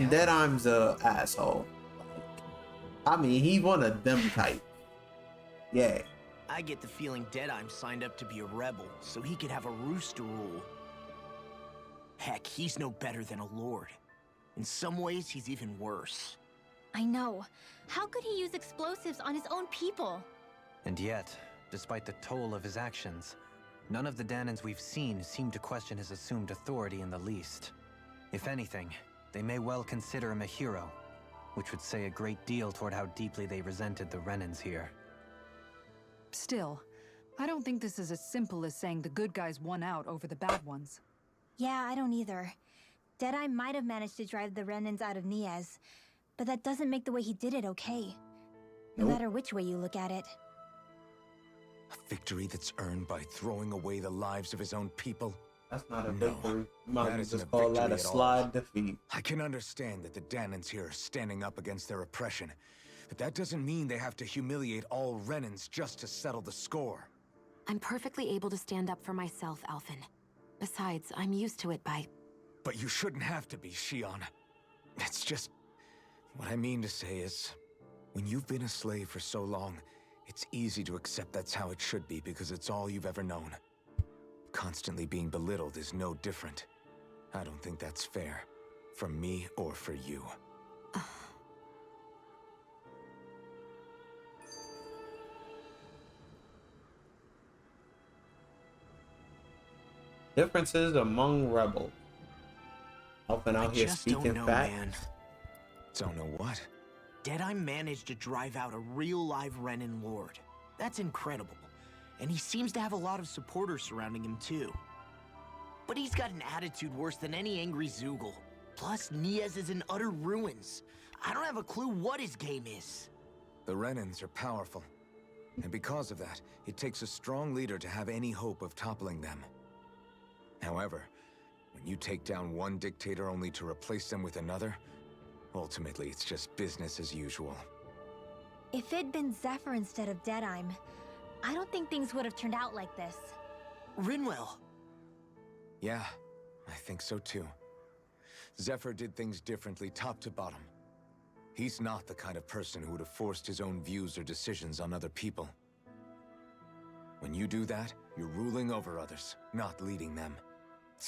And Deadeye's a asshole. I mean, he's one of them type. Yeah. I get the feeling Deadeye signed up to be a rebel, so he could have a rooster rule. Heck, he's no better than a lord. In some ways, he's even worse. I know. How could he use explosives on his own people? And yet, despite the toll of his actions, none of the Danans we've seen seem to question his assumed authority in the least. If anything, they may well consider him a hero, which would say a great deal toward how deeply they resented the Renans here. Still, I don't think this is as simple as saying the good guys won out over the bad ones. Yeah, I don't either. Deadeye might have managed to drive the Renans out of Niaz, but that doesn't make the way he did it okay. No matter which way you look at it. A victory that's earned by throwing away the lives of his own people? That's not a No, victory. You might that just isn't a call that victory a at all. slide defeat. I can understand that the Danans here are standing up against their oppression, but that doesn't mean they have to humiliate all Renans just to settle the score. I'm perfectly able to stand up for myself, Alphen. Besides, I'm used to it by... But you shouldn't have to be, Shion. It's just... What I mean to say is, when you've been a slave for so long, it's easy to accept that's how it should be because it's all you've ever known. Constantly being belittled is no different. I don't think that's fair. For me or for you. Differences among rebels. Often out here just speaking don't know, facts. man. Don't know what? Deadeye managed to drive out a real live Renan lord. That's incredible. And he seems to have a lot of supporters surrounding him too. But he's got an attitude worse than any angry Zoogle. Plus, Niaz is in utter ruins. I don't have a clue what his game is. The Renans are powerful. And because of that, it takes a strong leader to have any hope of toppling them. However, when you take down one dictator only to replace them with another, ultimately it's just business as usual. If it'd been Zephyr instead of Deadeye, I don't think things would have turned out like this. Rinwell. Yeah, I think so too. Zephyr did things differently top to bottom. He's not the kind of person who would have forced his own views or decisions on other people. When you do that, you're ruling over others, not leading them.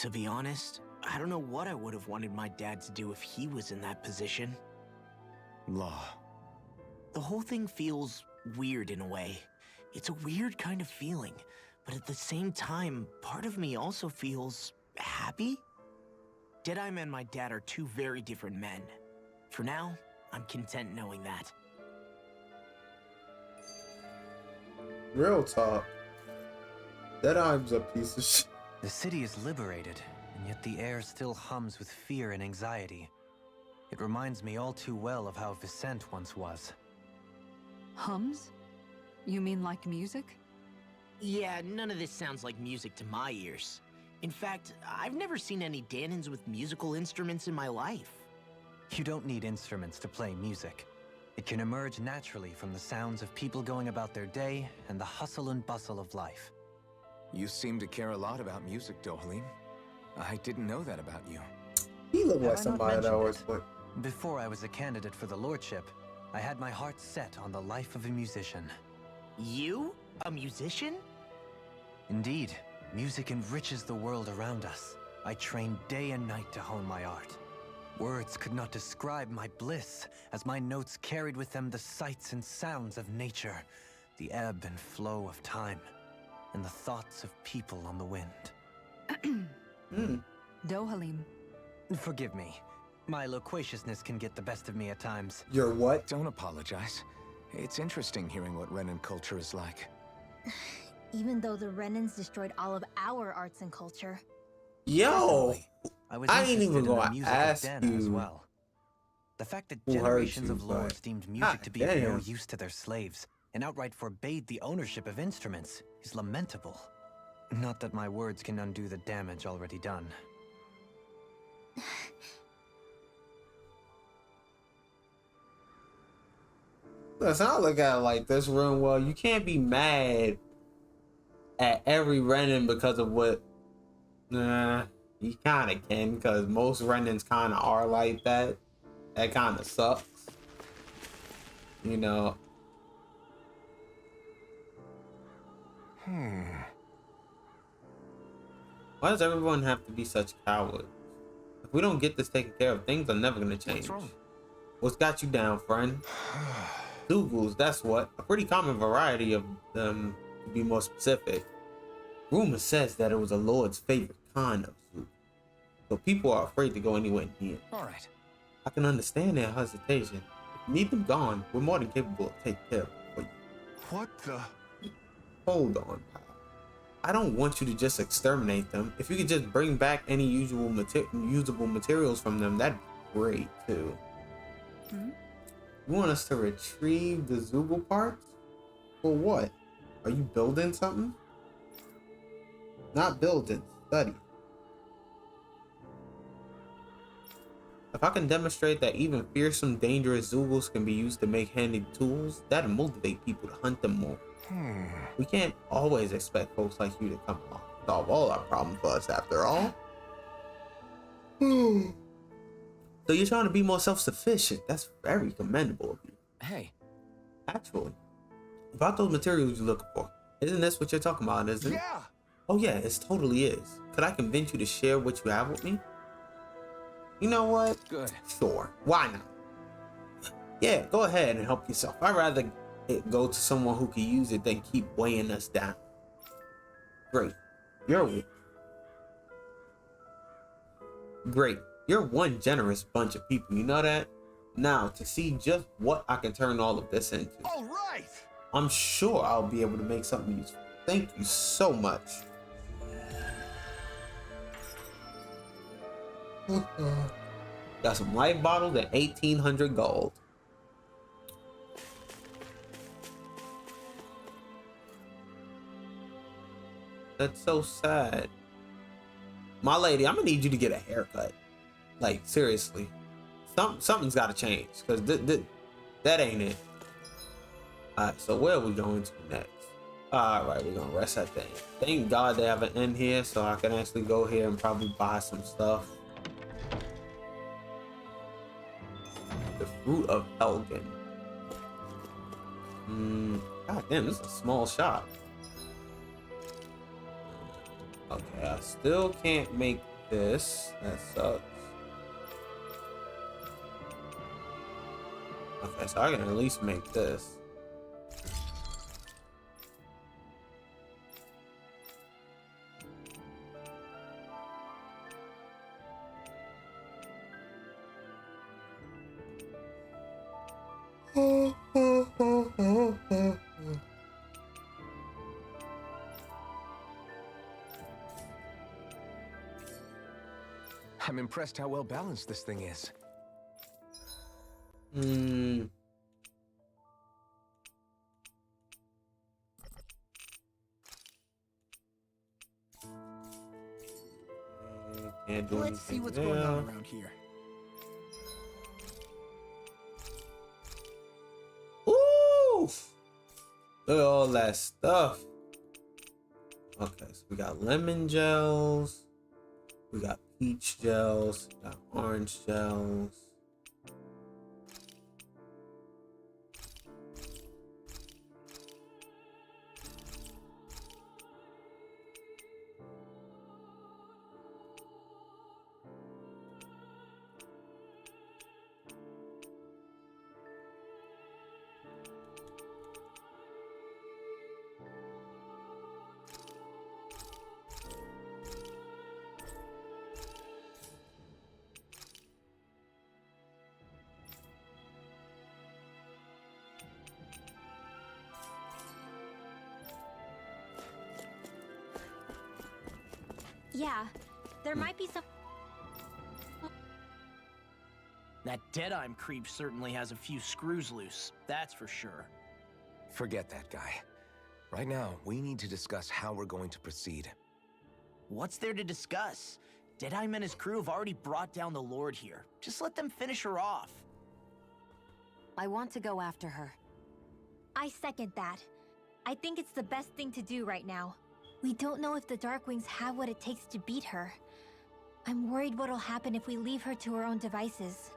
To be honest, I don't know what I would have wanted my dad to do if he was in that position. Law. The whole thing feels weird in a way. It's a weird kind of feeling, but at the same time, part of me also feels happy. Deadeye and my dad are two very different men. For now, I'm content knowing that. Real talk. Deadeye's a piece of shit. The city is liberated, and yet the air still hums with fear and anxiety. It reminds me all too well of how Vicente once was. Hums? You mean like music? Yeah, none of this sounds like music to my ears. In fact, I've never seen any Danans with musical instruments in my life. You don't need instruments to play music. It can emerge naturally from the sounds of people going about their day and the hustle and bustle of life. You seem to care a lot about music, Dohalim. I didn't know that about you. He looked Have like I not somebody that mentioned always it? put. Before I was a candidate for the lordship, I had my heart set on the life of a musician. You? A musician? Indeed, music enriches the world around us. I trained day and night to hone my art. Words could not describe my bliss, as my notes carried with them the sights and sounds of nature, the ebb and flow of time, and the thoughts of people on the wind. Dohalim. Forgive me. My loquaciousness can get the best of me at times. You're what? Don't apologize. It's interesting hearing what Renan culture is like. Even though the Renans destroyed all of our arts and culture. Yo! I ain't even interested in the gonna music of ask Dana as you well. The fact that who hurt generations you, of lords but deemed music to be of no goddamn. use to their slaves and outright forbade the ownership of instruments is lamentable. Not that my words can undo the damage already done. Listen, I look at it like this, real well. You can't be mad at every Renan because of what. Nah, you kind of can, because most Renans kind of are like that. that kind of sucks. You know. Why does everyone have to be such cowards? If we don't get this taken care of, things are never gonna change. What's wrong? What's got you down, friend? Zugals, that's what. A pretty common variety of them, to be more specific. Rumor says that it was a lord's favorite kind of Zugal. So people are afraid to go anywhere near. Alright. I can understand their hesitation. If you need them gone, we're more than capable of taking care of them for you. What the? Hold on, pal. I don't want you to just exterminate them. If you could just bring back any usable materials from them, that'd be great too. You want us to retrieve the Zugal parts? For what? Are you building something? Not building, study. If I can demonstrate that even fearsome, dangerous Zugals can be used to make handy tools, that'll motivate people to hunt them more. We can't always expect folks like you to come along and solve all our problems for us after all. So you're trying to be more self-sufficient. That's very commendable of you. Hey. Actually, about those materials you're looking for, isn't this what you're talking about, isn't it? Yeah! Oh yeah, it totally is. Could I convince you to share what you have with me? You know what? Good. Sure. Why not? Yeah, go ahead and help yourself. I'd rather it go to someone who can use it than keep weighing us down. Great. You're one generous bunch of people. You know that? Now, to see just what I can turn all of this into. All right. I'm sure I'll be able to make something useful. Thank you so much. Got some light bottles at 1,800 gold. That's so sad. My lady, I'm gonna need you to get a haircut. Like, seriously. Something's gotta change. Because that ain't it. Alright, so where are we going to next? Alright, we're gonna rest that thing. Thank God they have an end here, so I can actually go here and probably buy some stuff. The Fruit of Elgin. God damn, this is a small shop. Okay, I still can't make this. That sucks. Okay, so I can at least make this. I'm impressed how well balanced this thing is. Can't do Let's see anything what's there. going on around here. Ooh! Look at all that stuff. Okay, so we got lemon gels. We got peach gels. We got orange gels. Yeah, there might be some... That Deadeye creep certainly has a few screws loose, that's for sure. Forget that guy. Right now, we need to discuss how we're going to proceed. What's there to discuss? Deadeye and his crew have already brought down the Lord here. Just let them finish her off. I want to go after her. I second that. I think it's the best thing to do right now. We don't know if the Darkwings have what it takes to beat her. I'm worried what'll happen if we leave her to her own devices.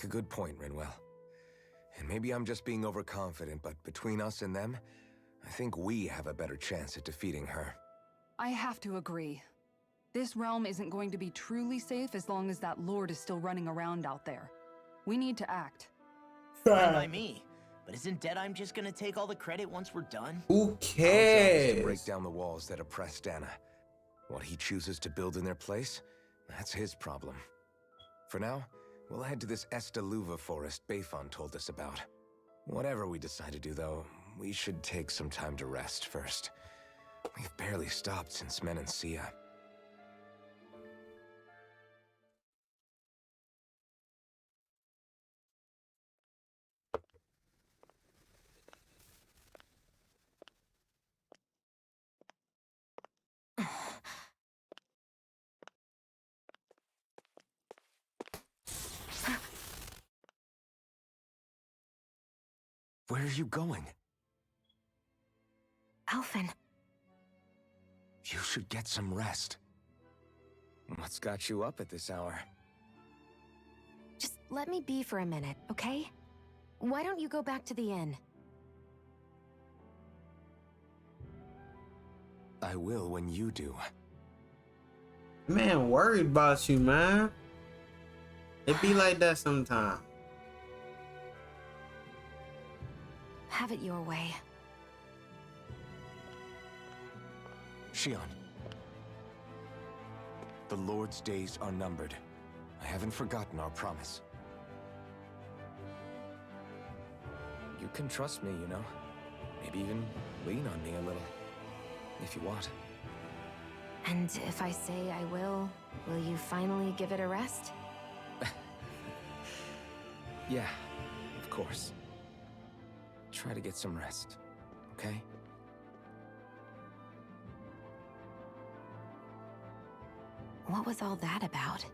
make a good point, Rinwell. And maybe I'm just being overconfident, but between us and them, I think we have a better chance at defeating her. I have to agree. This realm isn't going to be truly safe as long as that Lord is still running around out there. We need to act. Fine by me. But isn't Deadeye just gonna take all the credit once we're done? Who Our job is cares? to break down the walls that oppress Dana. What he chooses to build in their place, that's his problem. For now, we'll head to this Estaluva forest Bayfon told us about. Whatever we decide to do, though, we should take some time to rest first. We've barely stopped since Menancia. Where are you going? Alphen. You should get some rest. What's got you up at this hour? Just let me be for a minute, okay? Why don't you go back to the inn? I will when you do. Man, worried about you, man. It be like that sometimes. Have it your way. Shion. The Lord's days are numbered. I haven't forgotten our promise. You can trust me, you know. Maybe even lean on me a little. If you want. And if I say I will you finally give it a rest? Yeah, of course. Try to get some rest, okay? What was all that about?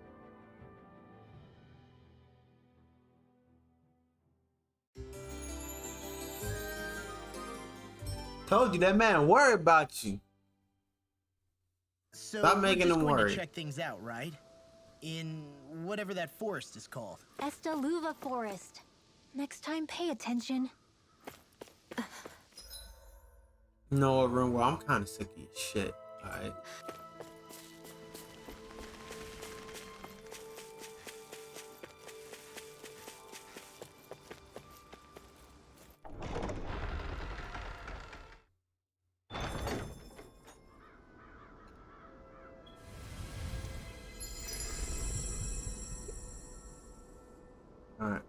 Told you that man worried about you. So Stop we're making just them going worry. to check things out, right? In whatever that forest is called. Estaluva Forest. Next time, pay attention. You know what, Rinwell? I'm kind of sick of your shit. Alright. Alright.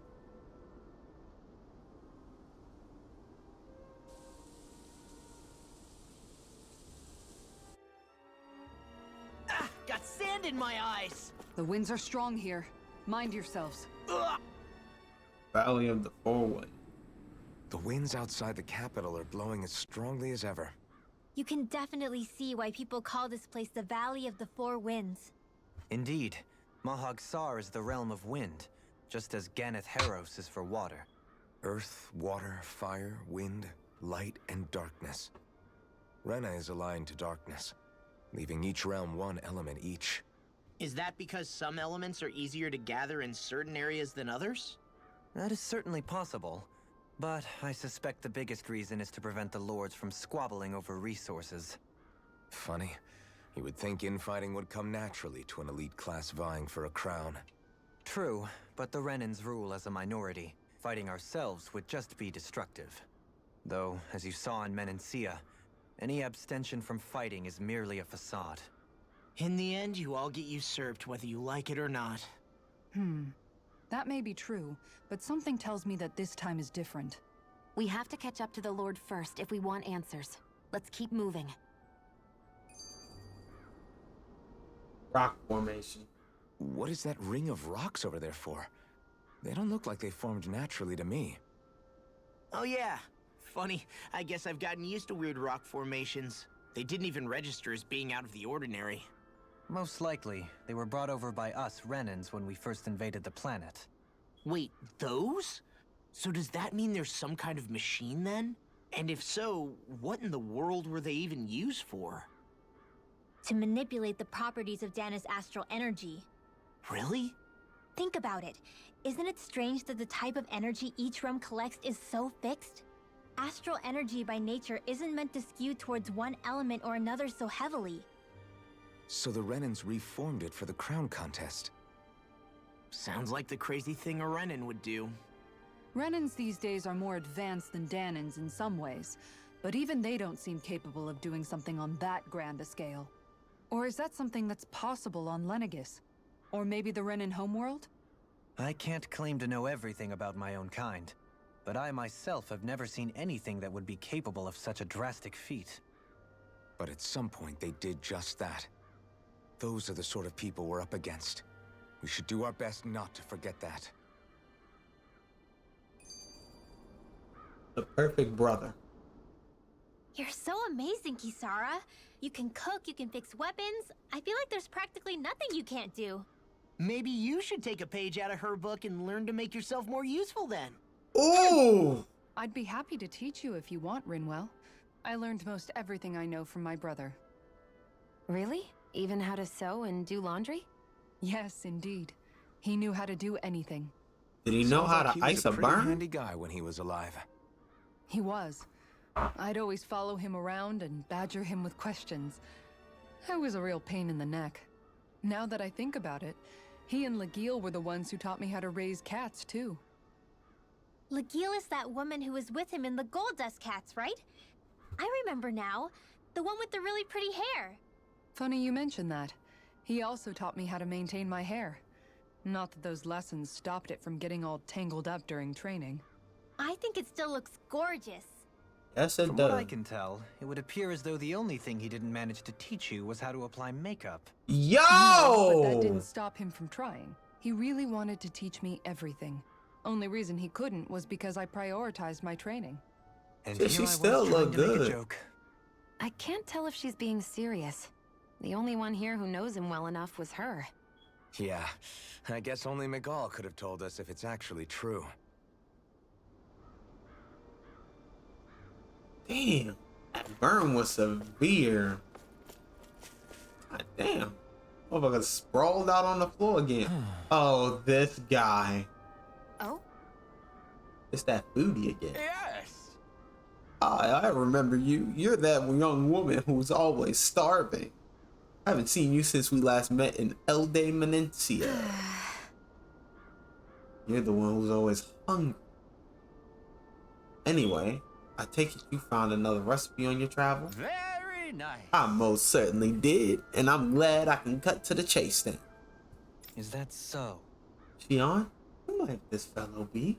Ah, got sand in my eyes. The winds are strong here. Mind yourselves. Ugh. Valley of the Four-Way. The winds outside the capital are blowing as strongly as ever. You can definitely see why people call this place the Valley of the Four Winds. Indeed, Mahag Sar is the realm of wind, just as Ganeth Heros is for water. Earth, water, fire, wind, light, and darkness. Rena is aligned to darkness, leaving each realm one element each. Is that because some elements are easier to gather in certain areas than others? That is certainly possible, but I suspect the biggest reason is to prevent the lords from squabbling over resources. Funny. You would think infighting would come naturally to an elite class vying for a crown. True, but the Renans rule as a minority. Fighting ourselves would just be destructive. Though, as you saw in Menancia, any abstention from fighting is merely a facade. In the end, you all get usurped whether you like it or not. That may be true, but something tells me that this time is different. We have to catch up to the Lord first if we want answers. Let's keep moving. Rock formation. What is that ring of rocks over there for? They don't look like they formed naturally to me. Oh yeah. Funny, I guess I've gotten used to weird rock formations. They didn't even register as being out of the ordinary. Most likely, they were brought over by us Renans when we first invaded the planet. Wait, those? So does that mean there's some kind of machine then? And if so, what in the world were they even used for? To manipulate the properties of Dana's astral energy. Really? think about it. Isn't it strange that the type of energy each realm collects is so fixed? Astral energy by nature isn't meant to skew towards one element or another so heavily. So the Renans reformed it for the crown contest. Sounds like the crazy thing a Renin would do. Renans these days are more advanced than Danans in some ways, but even they don't seem capable of doing something on that grand a scale. Or is that something that's possible on Lenegis? Or maybe the Renin homeworld? I can't claim to know everything about my own kind, but I myself have never seen anything that would be capable of such a drastic feat. But at some point they did just that. Those are the sort of people we're up against. We should do our best not to forget that. The perfect brother. You're so amazing, Kisara. You can cook, you can fix weapons. I feel like there's practically nothing you can't do. Maybe you should take a page out of her book and learn to make yourself more useful then. Ooh! I'd be happy to teach you if you want, Rinwell. I learned most everything I know from my brother. Really? Even how to sew and do laundry? Yes, indeed. He knew how to do anything. Did he know Sounds how like to he was ice a pretty burn? handy guy when he was alive. He was. I'd always follow him around and badger him with questions. I was a real pain in the neck. Now that I think about it, he and Legil were the ones who taught me how to raise cats, too. Legil is that woman who was with him in the Gold Dust Cats, right? I remember now. The one with the really pretty hair. Funny you mention that. He also taught me how to maintain my hair. Not that those lessons stopped it from getting all tangled up during training. I think it still looks gorgeous. Yes, it From does. what I can tell, it would appear as though the only thing he didn't manage to teach you was how to apply makeup. Yo! No, but that didn't stop him from trying. He really wanted to teach me everything. Only reason he couldn't was because I prioritized my training. And She here I was still trying look to make a good. joke. I can't tell if she's being serious. The only one here who knows him well enough was her. Yeah, I guess only Miguel could have told us if it's actually true. Damn, that burn was severe. God damn. Motherfucker sprawled out on the floor again. Oh, this guy. Oh? It's that foodie again. Yes! I remember you. You're that young woman who's always starving. I haven't seen you since we last met in Elde Menencia. You're the one who's always hungry. Anyway, I take it you found another recipe on your travel? Very nice. I most certainly did, and I'm glad I can cut to the chase then. Is that so? Shion, who might this fellow be?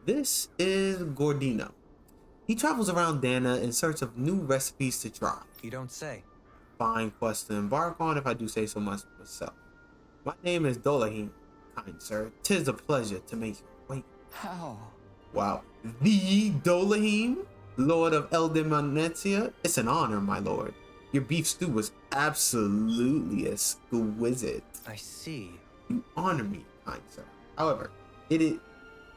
This is Gordino. He travels around Dana in search of new recipes to try. You don't say. Fine quest to embark on, if I do say so myself. My name is Dolahim, kind sir. 'Tis a pleasure to make you wait. How? Wow. The Dolahim, Lord of Eldemonetia? It's an honor, my lord. Your beef stew was absolutely exquisite. I see. You honor me, kind sir. However,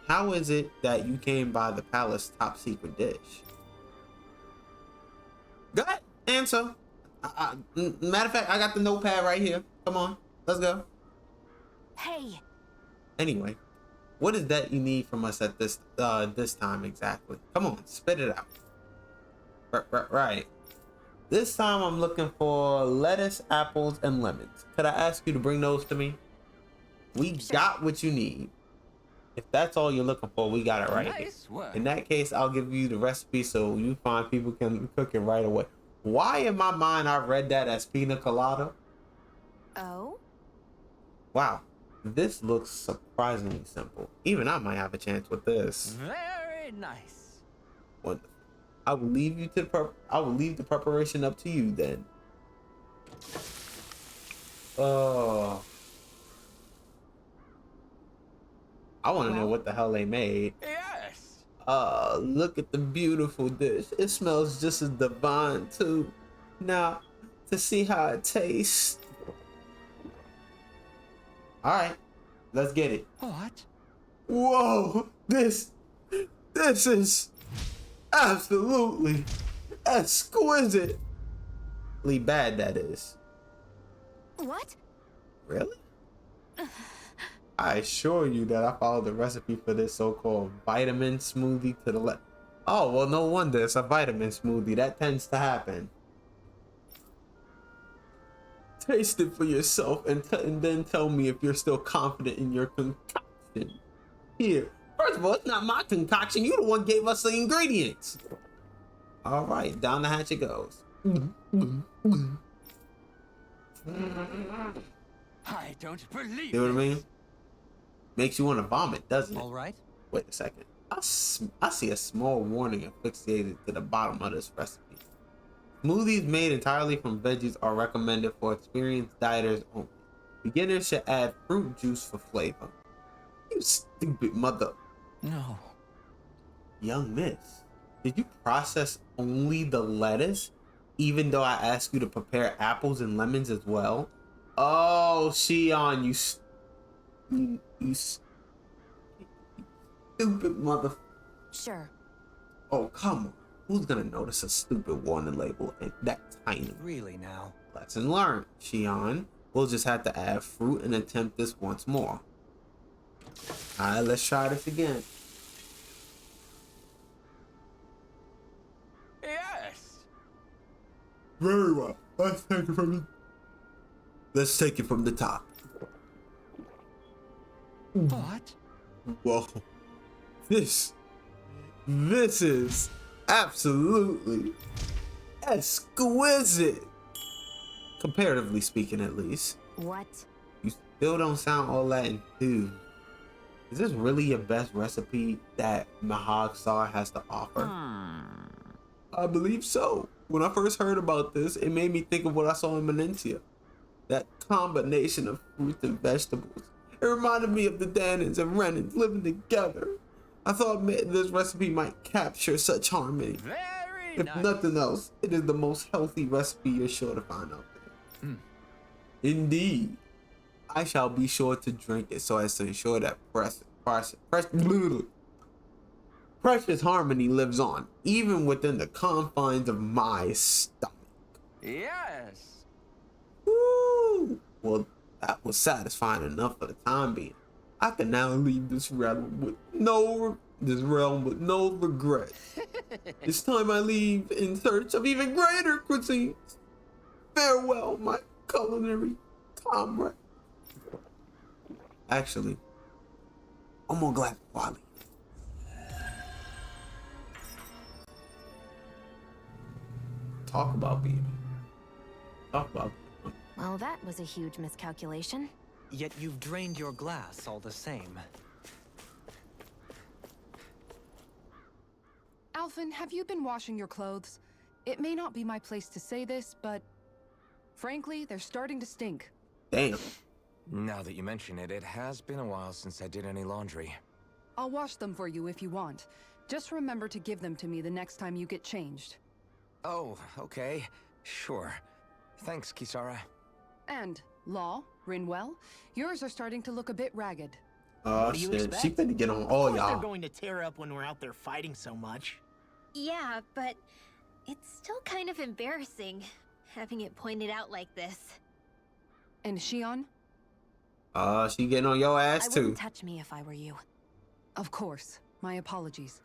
how is it that you came by the palace top secret dish? Go ahead, answer. Matter of fact, I got the notepad right here. Come on, let's go. Hey! Anyway, what is that you need from us at this time exactly? Come on, spit it out. Right. This time I'm looking for lettuce, apples, and lemons. Could I ask you to bring those to me? We got what you need. If that's all you're looking for, we got it right here. Nice work. In that case, I'll give you the recipe so you find people can cook it right away. Why in my mind I read that as pina colada? Oh? Wow, this looks surprisingly simple. Even I might have a chance with this. Very nice. Wonderful. I will leave the preparation up to you then. Oh. I want to know what the hell they made. Yes. Look at the beautiful dish. It smells just as divine too. Now, to see how it tastes. All right, let's get it. What? Whoa, this is absolutely exquisitely bad, that is. What? Really? I assure you that I followed the recipe for this so-called vitamin smoothie to the left. Oh, well, no wonder it's a vitamin smoothie. That tends to happen. Taste it for yourself and then tell me if you're still confident in your concoction. Here. First of all, it's not my concoction. You the one gave us the ingredients. All right, down the hatch it goes. I don't believe See what I mean? Makes you want to vomit, doesn't it? All right. Wait a second. I see a small warning affixated to the bottom of this recipe. Smoothies made entirely from veggies are recommended for experienced dieters only. Beginners should add fruit juice for flavor. You stupid mother. No. Young miss, did you process only the lettuce, even though I asked you to prepare apples and lemons as well? Oh, Shion, you stupid mother. Sure. Oh, come on. Who's gonna notice a stupid warning label and that tiny? Really now? Lesson learned, Shion. We'll just have to add fruit and attempt this once more. Alright, let's try this again. Yes. Very well. Let's take it from the top. What? Whoa. This is absolutely exquisite. Comparatively speaking, at least. What? You still don't sound all that enthused. Is this really your best recipe that Mahag Star has to offer? I believe so. When I first heard about this, it made me think of what I saw in Menencia. That combination of fruits and vegetables. It reminded me of the Danins and Renins living together. I thought this recipe might capture such harmony. Very If nice. nothing else, it is the most healthy recipe you're sure to find out there. Indeed. I shall be sure to drink it so as to ensure that precious harmony lives on, even within the confines of my stomach. Yes. Woo! Well, that was satisfying enough for the time being. I can now leave this realm with no regret. It's time I leave in search of even greater cuisines. Farewell, my culinary comrade. Actually, I'm more glad before I leave. Talk about being. Well, that was a huge miscalculation. Yet you've drained your glass all the same. Alphen, have you been washing your clothes? It may not be my place to say this, but frankly, they're starting to stink. Damn. Now that you mention it, it has been a while since I did any laundry. I'll wash them for you if you want. Just remember to give them to me the next time you get changed. Oh, okay. Sure. Thanks, Kisara. And, Law, Rinwell, yours are starting to look a bit ragged. Oh What do you shit, expect? she finna get on Of all course they're y'all. going to tear up when we're out there fighting so much. Yeah, but it's still kind of embarrassing having it pointed out like this. And Shion? She getting on your ass I too. wouldn't touch me if I were you. Of course. My apologies.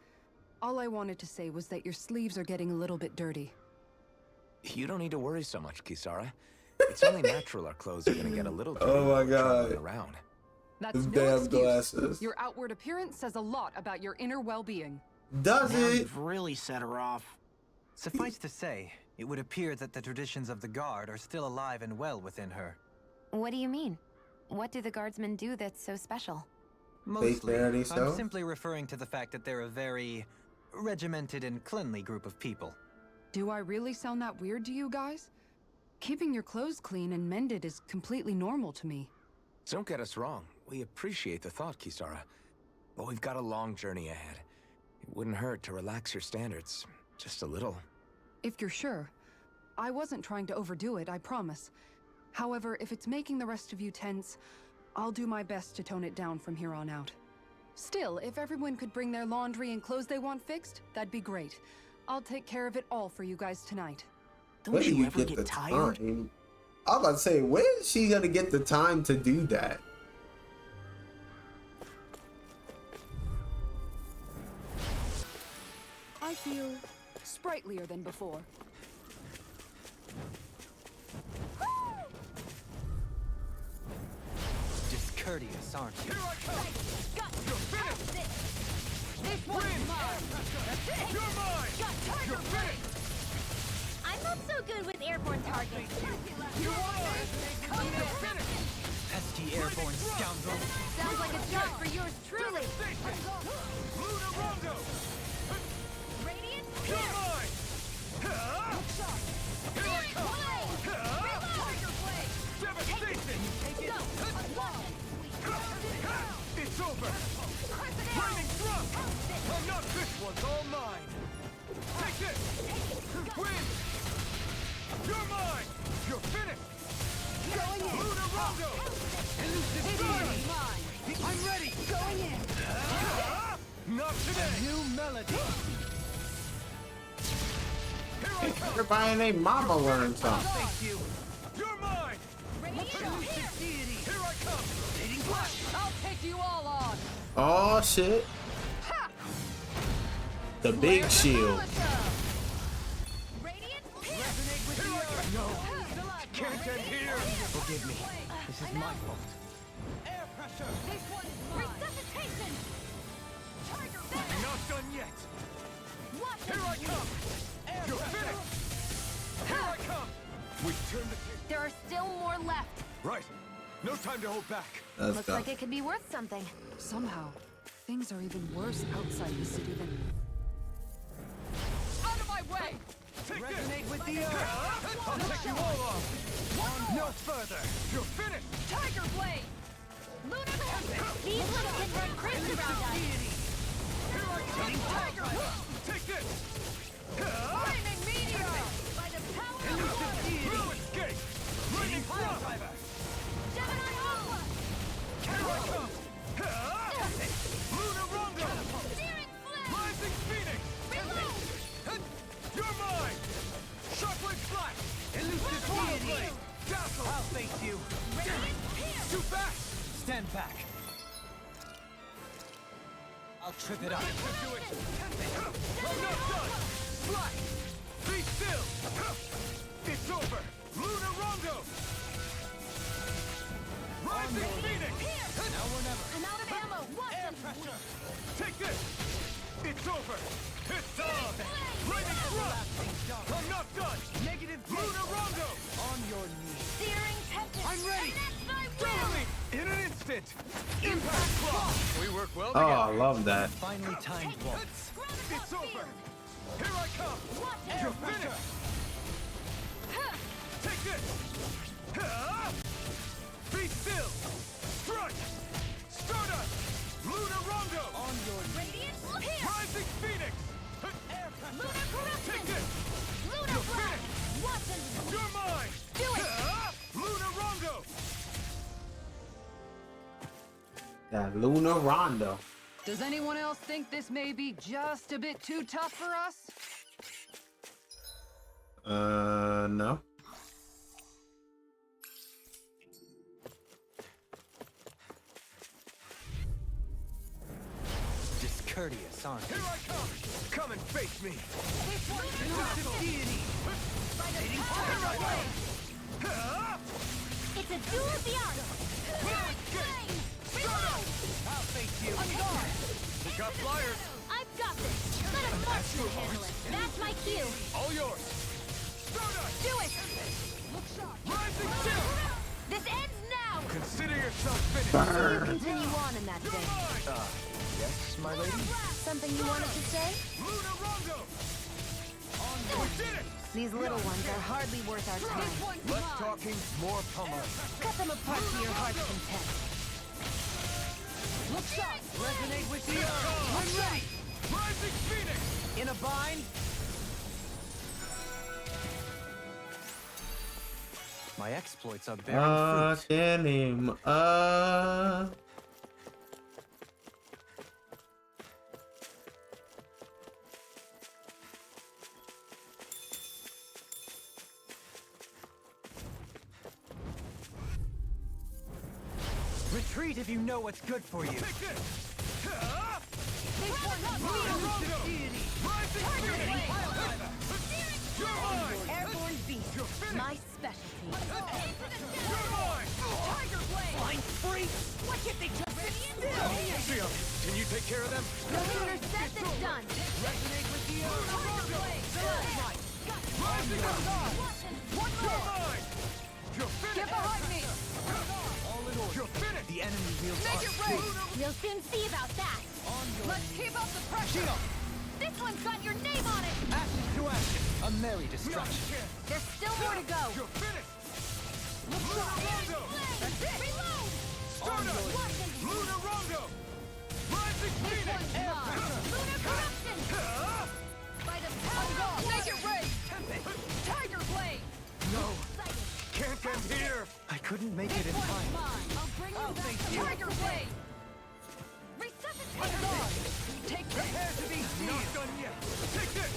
All I wanted to say was that your sleeves are getting a little bit dirty. You don't need to worry so much, Kisara. It's only natural our clothes are gonna get a little dirty Oh my while we're God. traveling around. That's Them no damn excuse. glasses. Your outward appearance says a lot about your inner well-being. Does Now it? you've really set her off. Suffice to say, it would appear that the traditions of the Guard are still alive and well within her. What do you mean? What do the guardsmen do that's so special? Mostly, fairly I'm so. simply referring to the fact that they're a very regimented and cleanly group of people. Do I really sound that weird to you guys? Keeping your clothes clean and mended is completely normal to me. Don't get us wrong. We appreciate the thought, Kisara. But we've got a long journey ahead. It wouldn't hurt to relax your standards. Just a little. If you're sure. I wasn't trying to overdo it, I promise. However, if it's making the rest of you tense, I'll do my best to tone it down from here on out. Still, if everyone could bring their laundry and clothes they want fixed, that'd be great. I'll take care of it all for you guys tonight. Don't Where do you you ever get get the tired? time? I was about to say, where is she gonna get the time to do that? I feel sprightlier than before. Discourteous, aren't you? Here I come! You're finished! This one's mine! You're mine! You're finished! I'm not so good with airborne targets. You're mine! You're finished! Pesky airborne scoundrel! Sounds like a job for yours truly. Luna Rondo! Radiant You're mine! Here I come! Tiger Blade! Devastation! It's over! Raining thrust! I'm not this one's all mine! Take this! Win! You're mine! You're finished! Going in! Luna Rondo! This one's mine! I'm ready! Going in! Not today! New melody! Here I come! Everybody and their mama learned something. Thank you! You're mine! Here I come! I'll take you all on! Oh shit. The big shield. Resonate with the earth! No! Can't end here! Forgive me. This is my fault. Air pressure! This one's mine! Resuscitation! Not done yet! Here I come! You're finished! Here I come! We turn the tables. There are still more left. Right. No time to hold back. Let's Looks go. like it could be worth something. Somehow, things are even worse outside the city than... Out of my way! Take Resonate this! with the earth! I'll take you all off! No further! You're finished! Tiger Blade! Lunar Tempest! These ones can run crazy around us! Here I come! Take this! Flaming meteor! By the power of one! No escape! Raining thrust! Gemini Aqua! Here I come! Luna Rondo! Searing Flame! Rising Phoenix! Reload! You're mine! Sharpling Flash! Elusive Coil deity! Blade! Dazzle! I'll face you! Radiant Pierce! Too fast! Stand back! I'll trip it up. Do it! I'm not done! Flash! Be still! It's over! Luna Rondo! Rising Phoenix! Now or never. I'm out of ammo! Air Watson! pressure! Take this! It's over! It's done! Raining thrust! I'm not done! Negative Luna Rondo! on your knees. Searing Tempest! I'm ready! And that's my will! Dominate! In an instant! Impact Claw! We work well Oh, together! I love that. Finely timed waltz. It's over! Here I come! You're finished! Take this! Be still! Strike! Stardust! Luna Rondo! On your knees. Radiant Pierce! Rising Phoenix! Lunar Corruption! Take this! Lunar You're Blast! finished! Watson! You're mine! Do it! Luna Rondo! That Luna Rondo. Does anyone else think this may be just a bit too tough for us? No. Discourteous, aren't you? Here I come! Come and face me! Elusive deity! It's a duel of the arts! Searing Flame! Reload! I'll face you! We got flyers! I've got this! Let a monster handle it! That's my cue! All yours! Stardust! Do it! Rising Shield! This ends now! Consider yourself finished! You continue on in that You're vein. mine! Yes, my lady? Something you wanted to say? Luna Rondo! We did it! These little ones are hardly worth our time. Less talking, more pummeling. Cut them apart to your heart's content. Resonate with the earth! I'm ready! Rising Phoenix! In a bind? My exploits are bearing fruit. Get him up. Retreat if you know what's good for you. Take this! Airborne beast, my specialty. Tiger Blade! Flying freak! Why can't they just sit still? Shion, can you take care of them? No sooner said than done. Resonate with the Tiger Blade! Rising up! What's your mind? You're finished! Get behind me! All in order. You're finished! The enemy wields Make it rain! You'll soon see about that. Let's keep up the pressure! This one's got your name on it. ashes to ashes. A merry destruction. There's still more to go. You're finished! Lunar Rondo! That's it. Reload. Stardust! Lunar Rondo! Rising Phoenix! Lunar corruption. By the power of Make it rain! Tiger Blade! No! Can't end here! I couldn't make it in time. I'll bring you back to Tiger Blade! resuscitate. Take this! Prepare to be not done yet! Take this!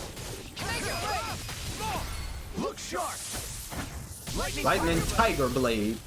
Make it rain! Look sharp! Lightning Tiger Blade.